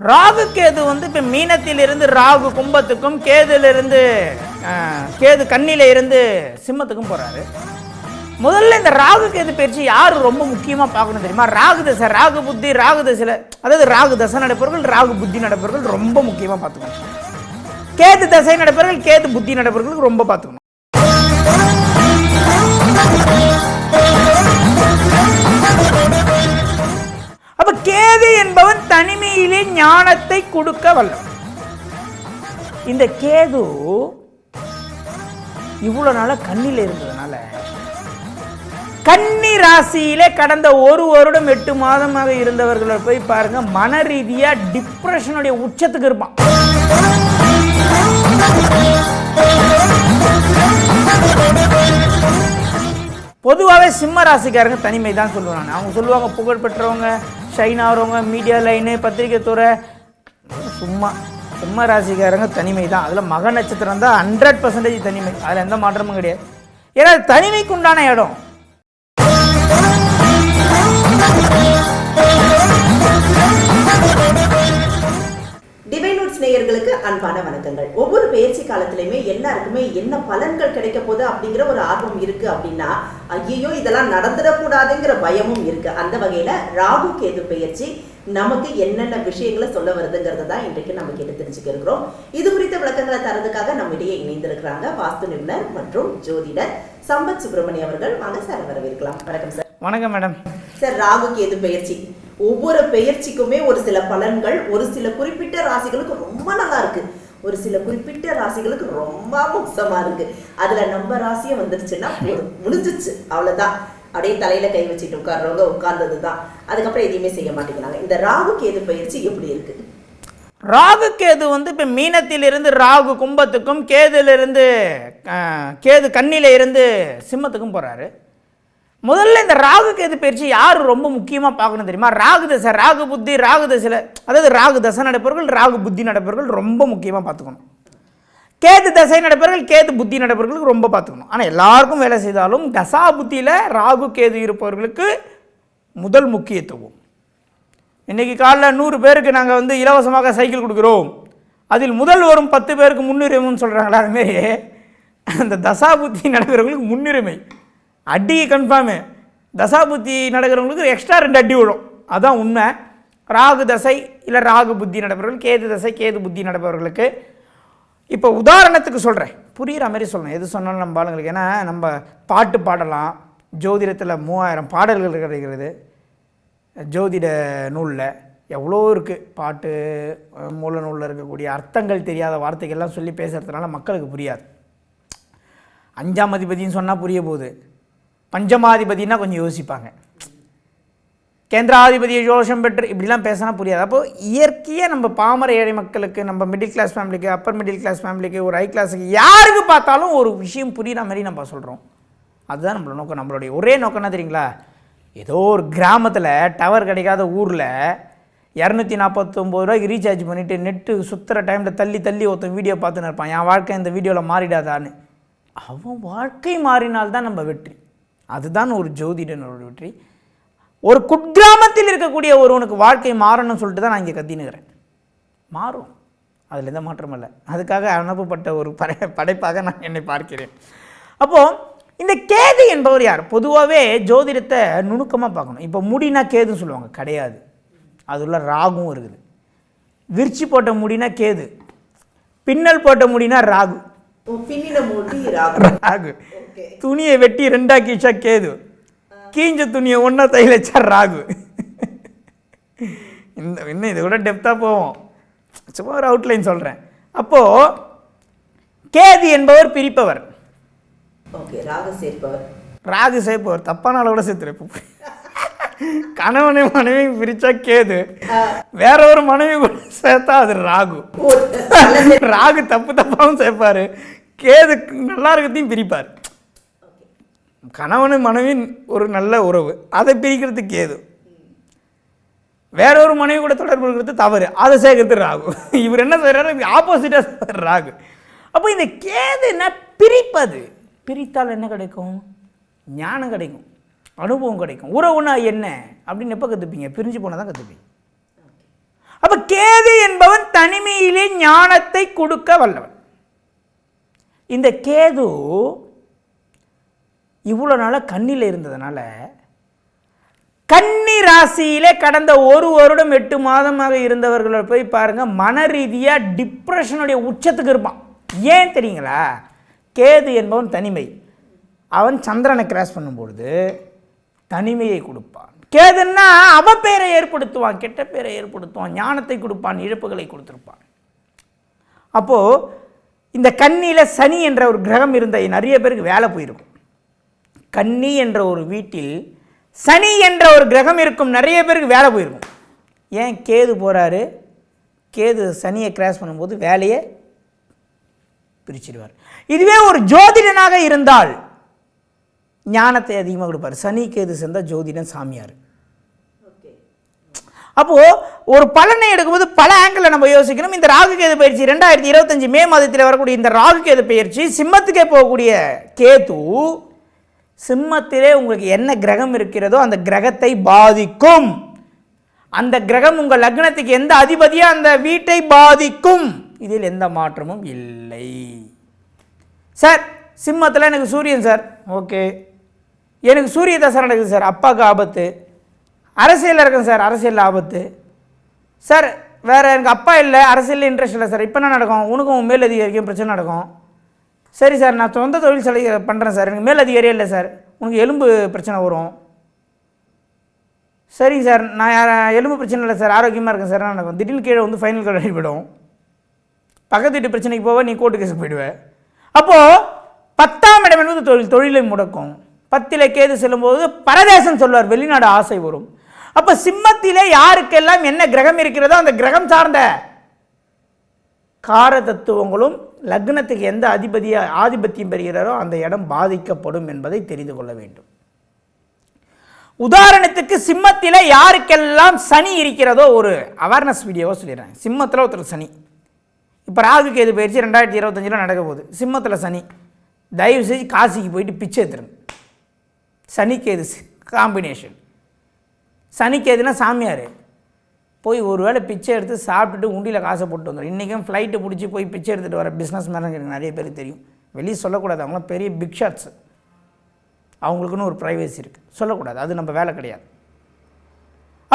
ராகு கேது இப்போ மீனத்திலிருந்து ராகு கும்பத்துக்கும் கேதுலேருந்து கேது கண்ணில இருந்து சிம்மத்துக்கும் போகிறாரு. முதல்ல இந்த ராகு கேது பயிற்சி யார் ரொம்ப முக்கியமாக பார்க்கணும் தெரியுமா? ராகு தசை, ராகு புத்தி, ராகு தசையில், அதாவது ராகு தசை நடப்பவர்கள், ராகு புத்தி நடப்பவர்கள் ரொம்ப முக்கியமாக பார்த்துக்கணும். கேது தசை நடப்பவர்கள், கேது புத்தி நடப்பவர்களுக்கு ரொம்ப பார்த்துக்கணும். அப்ப கேது என்பவன் தனிமையிலே ஞானத்தை கொடுக்க வல்லவன். இந்த கேது இவ்வளவு நாள கண்ணில இருந்ததுனால கன்னி ராசியிலே கடந்த 1 வருடம் 8 மாதமாக இருந்தவர்களை போய் பாருங்க, மன ரீதியா டிப்ரெஷனுடைய உச்சத்துக்கு இருப்பான். பொதுவாகவே சிம்ம ராசிக்காரங்க தனிமை தான் சொல்லுவாங்க. அவங்க சொல்லுவாங்க புகழ் பெற்றவங்க, ஷைன் ஆகிறவங்க, மீடியா லைனு, பத்திரிகை துறை, சும்மா சிம்ம ராசிக்காரங்க தனிமை தான். அதில் மக நட்சத்திரம் தான் 100% தனிமை, அதில் எந்த மாற்றமும் கிடையாது. ஏன்னா தனிமைக்கு உண்டான இடம். டிவைன் ரூட்ஸ் நேயர்களுக்கு அன்பான வணக்கங்கள். ஒவ்வொரு பயிற்சி காலத்திலையுமே எல்லாருக்குமே என்ன பலன்கள் கிடைக்க போகுது அப்படிங்கிற ஒரு ஆர்வம் இருக்கு. அப்படின்னா ஐயோ இதெல்லாம் நடந்துடக்கூடாதுங்கிற பயமும் இருக்கு. அந்த வகையில ராகு கேது பயிற்சி நமக்கு என்னென்ன விஷயங்களை சொல்ல வருதுங்கிறத தான் இன்றைக்கு நம்ம கேட்டு தெரிஞ்சுக்க இருக்கிறோம். இது குறித்த விளக்கங்களை தரதுக்காக நம்மிடையே இணைந்திருக்கிறாங்க வாஸ்து நிபுணர் மற்றும் ஜோதிடர் சம்பத் சுப்பிரமணியம் அவர்கள். வாங்க சார், வரவேற்கலாம். வணக்கம் சார். வணக்கம் மேடம். சார், ராகு கேது பயிற்சி, ஒவ்வொரு பெயர்ச்சிக்குமே ஒரு சில பலன்கள் ஒரு சில குறிப்பிட்ட ராசிகளுக்கு ரொம்ப நல்லா இருக்கு, ஒரு சில குறிப்பிட்ட ராசிகளுக்கு ரொம்ப மோசமா இருக்கு. அதுல நம்ம ராசியை வந்துருச்சுன்னா முடிஞ்சிச்சு, அவ்வளவுதான். அப்படியே தலையில கை வச்சுட்டு உட்கார்றவங்க உட்கார்ந்ததுதான், அதுக்கப்புறம் எதையுமே செய்ய மாட்டேங்கிறாங்க. இந்த ராகு கேது பயிற்சி எப்படி இருக்கு? ராகு கேது இப்போ மீனத்திலிருந்து ராகு கும்பத்துக்கும் கேதுலேருந்து கேது கண்ணில இருந்து சிம்மத்துக்கும் போகிறாரு. முதல்ல இந்த ராகு கேது பயிற்சி யார் ரொம்ப முக்கியமாக பார்க்கணும் தெரியுமா? ராகு தசை, ராகு புத்தி, ராகு தசையில், அதாவது ராகு தசை நடப்பவர்கள், ராகு புத்தி நடப்பவர்கள் ரொம்ப முக்கியமாக பார்த்துக்கணும். கேது தசை நடப்பவர்கள், கேது புத்தி நடப்பவர்களுக்கு ரொம்ப பார்த்துக்கணும். ஆனால் எல்லாருக்கும் வேலை செய்தாலும் தசா புத்தியில் ராகு கேது இருப்பவர்களுக்கு முதல் முக்கியத்துவம். இன்றைக்கி காலைல 100 பேருக்கு நாங்கள் இலவசமாக சைக்கிள் கொடுக்குறோம், அதில் முதல் வரும் 10 பேருக்கு முன்னுரிமைன்னு சொல்கிறாங்களா? அதுமாரி அந்த தசா புத்தி நடக்கிறவங்களுக்கு முன்னுரிமை, அடி கன்ஃபார்மு. தசாபுத்தி நடக்கிறவங்களுக்கு எக்ஸ்ட்ரா 2 அடி விடும், அதுதான் உண்மை. ராகு தசை இல்லை ராகு புத்தி நடப்பவர்கள், கேது தசை கேது புத்தி நடப்பவர்களுக்கு இப்போ உதாரணத்துக்கு சொல்கிறேன், புரிகிற மாதிரி சொல்லணும். எது சொன்னாலும் நம்ம ஆளுங்களுக்கு. ஏன்னா நம்ம பாட்டு பாடலாம், ஜோதிடத்தில் 3000 பாடல்கள் கிடைக்கிறது, ஜோதிட நூலில் எவ்வளோ இருக்குது. பாட்டு மூல நூலில் இருக்கக்கூடிய அர்த்தங்கள் தெரியாத வார்த்தைகள்லாம் சொல்லி பேசுகிறதுனால மக்களுக்கு புரியாது. 5ஆம் அதிபதினு சொன்னால் புரிய போகுது, பஞ்சமாதிபதினா கொஞ்சம் யோசிப்பாங்க, கேந்திராதிபதியை யோசம் பெற்று இப்படிலாம் பேசினா புரியாது. அப்போது இயற்கையாக நம்ம பாமர ஏழை மக்களுக்கு, நம்ம மிடில் கிளாஸ் ஃபேமிலிக்கு, அப்பர் மிடில் கிளாஸ் ஃபேமிலிக்கு, ஒரு ஹை கிளாஸுக்கு, யாருக்கு பார்த்தாலும் ஒரு விஷயம் புரிகிற மாதிரி நம்ம சொல்கிறோம். அதுதான் நம்மளோட நோக்கம். நம்மளுடைய ஒரே நோக்கம் என்ன தெரியுங்களா? ஏதோ ஒரு கிராமத்தில் டவர் கிடைக்காத ஊரில் 249 ரூபாய்க்கு ரீசார்ஜ் பண்ணிவிட்டு நெட்டு சுற்றுற டைமில் தள்ளி தள்ளி ஒருத்தன் வீடியோ பார்த்துன்னு இருப்பான், என் வாழ்க்கை இந்த வீடியோவில் மாறிடாதான்னு. அவன் வாழ்க்கை மாறினால்தான் நம்ம வெற்றி. அதுதான் ஒரு ஜோதிடனோட வெற்றி. ஒரு குக்கிராமத்தில் இருக்கக்கூடிய ஒருவனுக்கு வாழ்க்கை மாறணும்னு சொல்லிட்டு தான் நான் இங்கே கத்தினுக்கிறேன். மாறும், அதில் எந்த மாற்றம் இல்லை. அதுக்காக அனுப்பப்பட்ட ஒரு படைப்பாக நான் என்னை பார்க்கிறேன். அப்போது இந்த கேது என்பவர் யார்? பொதுவாகவே ஜோதிடத்தை நுணுக்கமாக பார்க்கணும். இப்போ முடினா கேதுன்னு சொல்லுவாங்க, கிடையாது. அது உள்ள ராகும் இருக்குது. விரிச்சி போட்ட முடினா கேது, பின்னல் போட்ட முடினா ராகு. ராகு. துணியை வெட்டி 2ஆ கீச்சா கேது, கீஞ்ச துணியை 1ஆ தையல் வச்சா ராகு. இன்னும் இதை விட டெப்த்தாக போவோம், சும்மா ஒரு அவுட்லைன் சொல்கிறேன். அப்போது கேது என்பவர் பிரிப்பவர், ராகு சேர்ப்பவர். தப்பான அளவோட சேர்த்துரு. கணவனை மனைவி பிரிச்சா கேது, வேற ஒரு மனைவி கூட சேர்த்தா அது ராகு. ராகு தப்பு தப்பாவும் சேர்ப்பாரு, கேது நல்லா இருக்கிறதையும் பிரிப்பார். கணவனு மனைவி ஒரு நல்ல உறவு, அதை பிரிக்கிறது கேது. வேற ஒரு மனைவி கூட தொடர்பு இருக்கிறது தவறு, அதை சேர்க்கறது ராகு. இவர் என்ன செய்யறாரு? ஆப்போசிட்டாக ராகு. அப்போ இந்த கேதுன்னா பிரிப்பது. பிரித்தால் என்ன கிடைக்கும்? ஞானம் கிடைக்கும், அனுபவம் கிடைக்கும். உறவுனா என்ன அப்படின்னு எப்போ கற்றுப்பீங்க? பிரிஞ்சு போனால் தான் கற்றுப்பீங்க. அப்ப கேது என்பவன் தனிமையிலே ஞானத்தை கொடுக்க வல்லவன். இந்த கேது இவ்வளவு நாள கன்னியில் இருந்ததுனால கன்னி ராசியிலே கடந்த 1 வருடம் 8 மாதமாக இருந்தவர்களை போய் பாருங்க, மன ரீதியா டிப்ரெஷனுடைய உச்சத்துக்கு இருப்பான். ஏன் தெரியுங்களா? கேது என்பவன் தனிமை. அவன் சந்திரனை கிராஸ் பண்ணும்பொழுது தனிமையை கொடுப்பான். கேதுன்னா அவப்பேரை ஏற்படுத்துவான், கெட்ட பேரை ஏற்படுத்துவான், ஞானத்தை கொடுப்பான், இழப்புகளை கொடுத்திருப்பான். அப்போ இந்த கன்னியில சனி என்ற ஒரு கிரகம் இருந்த நிறைய பேருக்கு வேலை போயிருக்கும். கன்னி என்ற ஒரு வீட்டில் சனி என்ற ஒரு கிரகம் இருக்கும், நிறைய பேருக்கு வேலை போயிருக்கும். ஏன்? கேது போறாரு, கேது சனியை கிராஸ் பண்ணும்போது வேலையை பிரிச்சிடுவார். இதுவே ஒரு ஜோதிடனாக இருந்தால் ஞானத்தை அதிகமாக கொடுப்பார். சனி கேது சேர்ந்தா ஜோதிடன் சாமியார். அப்போ ஒரு பலனை எடுக்கும்போது பல ஆங்கிள் நம்ம யோசிக்கணும். இந்த ராகு கேது பயிற்சி 2025 மே மாதத்தில் வரக்கூடிய இந்த ராகு கேது பயிற்சி சிம்மத்துக்கே போகக்கூடிய கேது சிம்மத்திலே உங்களுக்கு என்ன கிரகம் இருக்கிறதோ அந்த கிரகத்தை பாதிக்கும். அந்த கிரகம் உங்கள் லக்னத்துக்கு எந்த அதிபதியோ அந்த வீட்டை பாதிக்கும். இதில் எந்த மாற்றமும் இல்லை. சார் சிம்மத்தில் எனக்கு சூரியன் சார், ஓகே, எனக்கு சூரிய தசை நடக்குது சார், அப்பாவுக்கு ஆபத்து. அரசியலில் இருக்கேன் சார், அரசியலில் ஆபத்து. சார் வேறு எனக்கு அப்பா இல்லை, அரசியலில் இன்ட்ரெஸ்ட் இல்லை சார், இப்போ என்ன நடக்கும்? உனக்கும் மேலதிகாரிக்கும் பிரச்சனை நடக்கும். சரி சார், நான் சொந்த தொழில் பண்ணுறேன் சார், எனக்கு மேலதிகாரியே இல்லை சார், உனக்கு எலும்பு பிரச்சனை வரும். சரி சார், நான் எலும்பு பிரச்சனை இல்லை சார், ஆரோக்கியமாக இருக்கேன் சார், நடக்கும். திடீர்னு கீழே வந்து ஃபைனல் கார்டு அடிப்படும். பக்கத்து வீட்டு பிரச்சனைக்கு போவ, நீ கோர்ட்டு கேஸுக்கு போயிடுவேன். அப்போது 10ஆம் இடம் என்பது தொழிலை முடக்கும். 10ல் கேது செல்லும்போது பரதேசம் சொல்வார், வெளிநாடு ஆசை வரும். அப்போ சிம்மத்திலே யாருக்கெல்லாம் என்ன கிரகம் இருக்கிறதோ அந்த கிரகம் சார்ந்த கார தத்துவங்களும் லக்னத்துக்கு எந்த ஆதிபத்தியம் பெறுகிறாரோ அந்த இடம் பாதிக்கப்படும் என்பதை தெரிந்து கொள்ள வேண்டும். உதாரணத்துக்கு சிம்மத்தில் யாருக்கெல்லாம் சனி இருக்கிறதோ ஒரு அவேர்னஸ் வீடியோவை சொல்லிடுறேன். சிம்மத்தில் ஒருத்தர் சனி, இப்போ ராகு கேது பயிற்சி 2025 நடக்க போகுது. சிம்மத்தில் சனி, தயவு செஞ்சு காசிக்கு போயிட்டு பிச்சை எடுத்துருங்க. சனி கேது காம்பினேஷன். சனி கேதுனா சாமியார், போய் ஒரு வேளை பிச்சை எடுத்து சாப்பிட்டுட்டு உண்டியில் காசை போட்டு வந்துடும். இன்றைக்கும் ஃப்ளைட்டு பிடிச்சி போய் பிச்சை எடுத்துகிட்டு வர பிஸ்னஸ் மேனங்க எனக்கு நிறைய பேர் தெரியும். வெளியே சொல்லக்கூடாது, அவங்களாம் பெரிய பிக் ஷாட்ஸ், அவங்களுக்குன்னு ஒரு ப்ரைவேசி இருக்குது, சொல்லக்கூடாது, அது நம்ம வேலை கிடையாது.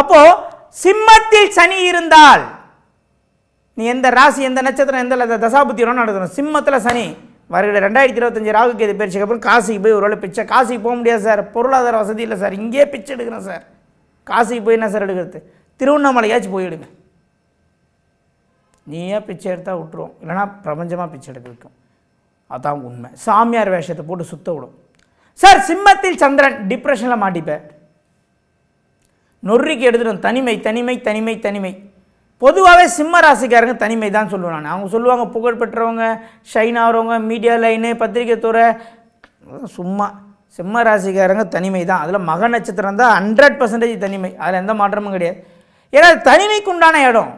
அப்போது சிம்மத்தில் சனி இருந்தால் நீ எந்த ராசி எந்த நட்சத்திரம் எந்த தசாபுத்தியோட நடக்கணும். சிம்மத்தில் சனி வருகிற 2025 ராகு கேது பயிற்சிக்கு அப்புறம் காசிக்கு போய் ஒரு வேளை பிச்சை. காசிக்கு போக முடியாது சார், பொருளாதார வசதி இல்லை சார், இங்கேயே பிச்சை எடுக்கிறேன் சார். காசிக்கு போய் என்ன சார் எடுக்கிறது? திருவண்ணாமலையாச்சும் போய் எடுங்க. நீயே பிச்சை எடுத்தால் விட்டுருவோம், இல்லைனா பிரபஞ்சமாக பிச்சை எடுக்க வைக்கும். அதான் உண்மை. சாமியார் வேஷத்தை போட்டு சுத்த விடும். சார் சிம்மத்தில் சந்திரன், டிப்ரெஷனில் மாட்டிப்பேன், நொறுக்கி எடுத்துடும். தனிமை தனிமை தனிமை தனிமை. பொதுவாகவே சிம்ம ராசிக்காரங்க தனிமை தான் சொல்லுவேன் நான். அவங்க சொல்லுவாங்க புகழ் பெற்றவங்க, ஷைன் ஆகிறவங்க, மீடியா லைனு, பத்திரிகை துறை, சும்மா. சிம்ம ராசிக்காரங்க தனிமை தான். அதில் மக நட்சத்திரம் தான் 100% தனிமை, அதில் எந்த மாற்றமும் கிடையாது. ஏன்னா தனிமைக்கு உண்டான இடம்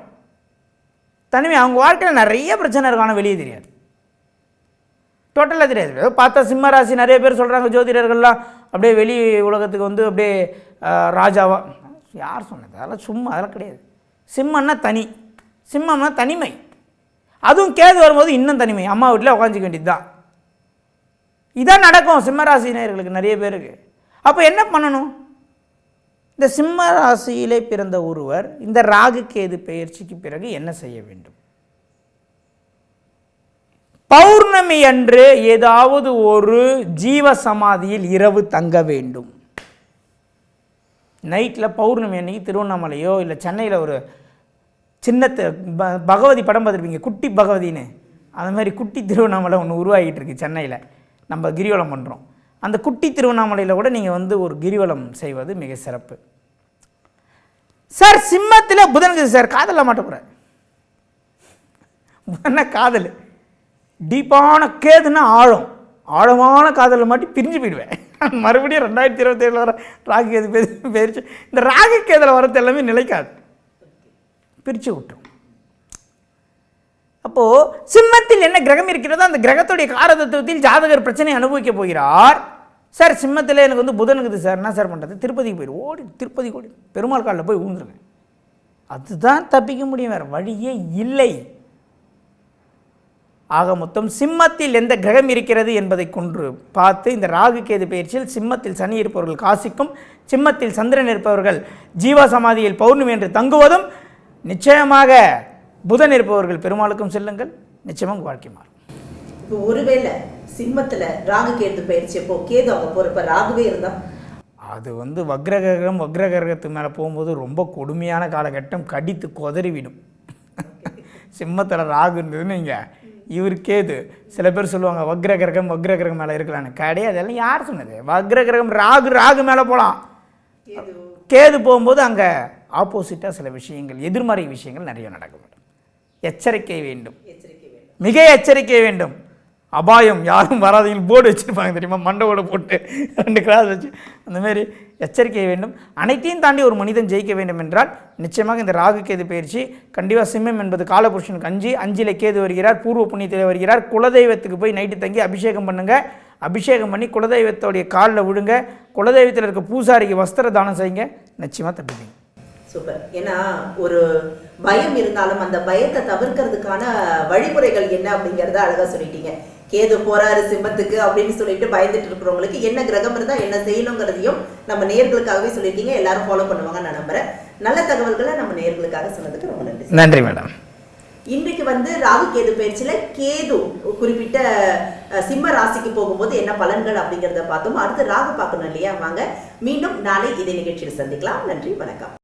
தனிமை. அவங்க வாழ்க்கையில் நிறைய பிரச்சனை இருக்கும், ஆனால் வெளியே தெரியாது, டோட்டலாக தெரியாது. பார்த்தா சிம்ம ராசி நிறைய பேர் சொல்கிறாங்க ஜோதிடர்கள்லாம் அப்படியே வெளி உலகத்துக்கு வந்து அப்படியே ராஜாவா. யார் சொன்னது? அதெல்லாம் சும்மா, அதெல்லாம் கிடையாது. சிம்மன்னா தனி, சிம்மம்னா தனிமை. அதுவும் கேது வரும்போது இன்னும் தனிமை, அம்மா வீட்டில் உட்காந்துக்க வேண்டியது தான். இதான் நடக்கும் சிம்மராசினியர்களுக்கு நிறைய பேருக்கு. அப்போ என்ன பண்ணணும்? இந்த சிம்ம ராசியிலே பிறந்த ஒருவர் இந்த ராகு கேது பெயர்ச்சிக்கு பிறகு என்ன செய்ய வேண்டும்? பௌர்ணமி அன்று ஏதாவது ஒரு ஜீவ சமாதியில் இரவு தங்க வேண்டும். நைட்டில் பௌர்ணமி அன்னைக்கு திருவண்ணாமலையோ இல்லை சென்னையில் ஒரு சின்ன பகவதி படம் பார்த்துருப்பீங்க, குட்டி பகவதின்னு. அந்த மாதிரி குட்டி திருவண்ணாமலை ஒன்று உருவாகிட்டு இருக்கு சென்னையில். நம்ம கிரிவலம் பண்ணுறோம். அந்த குட்டி திருவண்ணாமலையில் கூட நீங்கள் வந்து ஒரு கிரிவலம் செய்வது மிக சிறப்பு. சார் சிம்மத்தில் புதனுக்கு சார் காதலில் மாட்டக்கூடாது. புதன காதல் டீப்பான, கேதுன்னா ஆழம், ஆழமான காதலில் மாட்டி பிரிஞ்சு போயிடுவேன். மறுபடியும் 2027 வர ராகு கேது போயிடுச்சு. இந்த ராகு கேதில் வரது எல்லாமே நிலைக்காது, பிரித்து விட்டுரும். அப்போது சிம்மத்தில் என்ன கிரகம் இருக்கிறதோ அந்த கிரகத்துடைய காரதத்துவத்தில் ஜாதகர் பிரச்சனை அனுபவிக்க போகிறார். சார் சிம்மத்தில் எனக்கு வந்து புதனுக்குது சார், என்ன சார் பண்ணுறது? திருப்பதிக்கு போயிடு, ஓடி திருப்பதி ஓடி பெருமாள் காலில் போய் ஊந்துருங்க. அதுதான் தப்பிக்க முடியும், வேறு வழியே இல்லை. ஆக மொத்தம் சிம்மத்தில் எந்த கிரகம் இருக்கிறது என்பதை கொன்று பார்த்து இந்த ராகு கேது பயிற்சியில் சிம்மத்தில் சனி இருப்பவர்கள் காசிக்கும், சிம்மத்தில் சந்திரன் இருப்பவர்கள் ஜீவா சமாதியில் பௌர்ணமி என்று தங்குவதும், நிச்சயமாக புதன் இருப்பவர்கள் பெருமாளுக்கும் செல்லுங்கள், நிச்சயமாக உங்கள் வாழ்க்கை மாறும். இப்போ ஒருவேளை சிம்மத்தில் ராகு கேது பயிற்சி அப்போ கேது அங்கே போகிறப்ப ராகுவே இருந்தா அது வக்ரகிரகம் வக்ரகிரகத்துக்கு மேலே போகும்போது ரொம்ப கொடுமையான காலகட்டம், கடித்து கொதறிவிடும். சிம்மத்தில் ராகு இருந்ததுன்னு நீங்கள் இவர் கேது. சில பேர் சொல்லுவாங்க வக்ரகிரகம் வக்ரகிரகம் மேலே இருக்கலான்னு, கிடையாது. அதெல்லாம் யார் சொன்னது? வக்ரகிரகம் ராகு மேலே போகலாம், கேது போகும்போது அங்கே ஆப்போசிட்டாக சில விஷயங்கள், எதிர்மறை விஷயங்கள் நிறைய நடக்கும். எச்சரிக்கை வேண்டும், மிக எச்சரிக்கை வேண்டும். அபாயம் யாரும் வராதீங்க போர்டு வச்சுருப்பாங்க தெரியுமா, மண்டவோட போட்டு 2 கிளாஸ் வச்சு, அந்தமாரி எச்சரிக்கை வேண்டும். அனைத்தையும் தாண்டி ஒரு மனிதன் ஜெயிக்க வேண்டும் என்றால் நிச்சயமாக இந்த ராகு கேது பயிற்சி கண்டிப்பாக. சிம்மம் என்பது காலபுருஷனுக்கு 5 கேது வருகிறார், பூர்வ புண்ணியத்தில் வருகிறார். குலதெய்வத்துக்கு போய் நைட்டு தங்கி அபிஷேகம் பண்ணுங்கள். அபிஷேகம் பண்ணி குலதெய்வத்தோடைய காலில் விடுங்க. குலதெய்வத்தில் இருக்க பூசாரிக்கு வஸ்திர தானம் செய்யுங்க, நிச்சயமாக தப்பிப்பீங்க. சூப்பர். ஏன்னா ஒரு பயம் இருந்தாலும் அந்த பயத்தை தவிர்க்கிறதுக்கான வழிமுறைகள் என்ன அப்படிங்கிறத அழகா சொல்லிட்டீங்க. கேது போறாரு சிம்மத்துக்கு அப்படின்னு சொல்லிட்டு பயந்துட்டு இருக்கிறவங்களுக்கு என்ன கிரகம் இருந்தா என்ன செய்யணுங்கிறதையும் நம்ம நேயர்களுக்காகவே சொல்லியிருக்கீங்க. எல்லாரும் ஃபாலோ பண்ணுவாங்க நான் நம்புறேன். நல்ல தகவல்களை நம்ம நேயர்களுக்காக சொன்னதுக்கு ரொம்ப நன்றி. நன்றி மேடம். இன்றைக்கு ராகு கேது பயிற்சியில கேது குறிப்பிட்ட சிம்ம ராசிக்கு போகும்போது என்ன பலன்கள் அப்படிங்கிறத பார்த்தோம். அடுத்து ராகு பார்க்கணும் இல்லையா? வாங்க மீண்டும் நாளை இதே நிகழ்ச்சியில் சந்திக்கலாம். நன்றி, வணக்கம்.